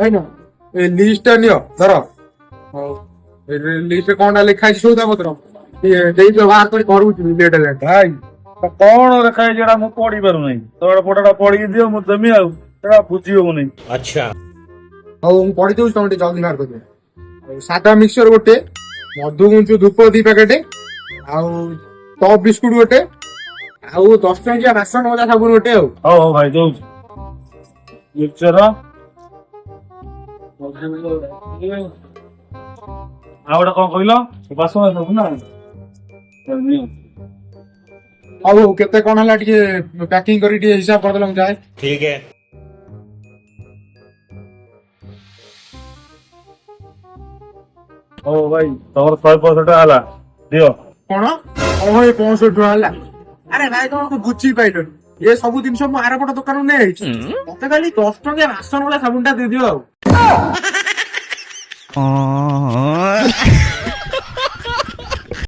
ଭାଇନା ଏ ଲିଷ୍ଟ ଟା ନିଅ ଧର ଲିଷ୍ଟ କଣଟା ଲେଖା ହେଇଛି ସଉଦା ପତ୍ର ଦେଇଦିଅ ବାହାର କରି ଘରକୁ ଯିବି ଲେଟ୍ ହେଲାଣି। ଭାଇ କଣ ଲେଖା ହେଇଛି ଏଟା ମୁଁ ପଢି ପାରୁନାହିଁ। ତୋର ପଟାଟା ପଢିକି ଦିଅ ମୁଁ ଦେମି ଆଉ ସେଟା ବୁଝି ହଉନି। ହଉ ମୁଁ ପଢି ଦଉଛି ତମେ ଟିକେ ଜଲ୍ଦି ବାହାର କରିଦିଅ। ଆଉ ସାଧା ମିକ୍ସଚର ଗୋଟେ, ମଧୁଗୁଞ୍ଜୁ ଧୂପ 2 ପ୍ୟାକେଟ, ଆଉ ଟପ୍ ବିସ୍କୁଟ ଗୋଟେ, ଆଉ 10 ଟଙ୍କିଆ ବାସନ ମଜା ସାବୁନ ଗୋଟେ। ଆଉ ହଉ ହଉ ଭାଇ ଦଉଛି ମିକ୍ସଚର ଆଉ ଗୋଟେ କଣ କହିଲ ବାସନ ସବୁ ନା ହଉ ହଉ କେତେ କଣ ହେଲା ଟିକେ ପ୍ୟାକିଂ କରି ଟିକେ ହିସାବ କରିଦେଲେ ମୁଁ ଯାଏ। ହଉ ଭାଇ ତମର 165 ଟଙ୍କା ହେଲା ଦିଅ। କଣ 165 ଟଙ୍କା ହେଲା? ଆରେ ଭାଇ ତମେ ବୁଝି ପାଇଲନି, ଏ ସବୁ ଜିନିଷ ମୁଁ ଆରପଟ ଦୋକାନରୁ ନେଇଯାଇଛି, ମତେ ଖାଲି 10 ଟଙ୍କିଆ ବାସନ ମଜା ସାବୁନ ଟା ଦେଇଦିଅ ଆଉ।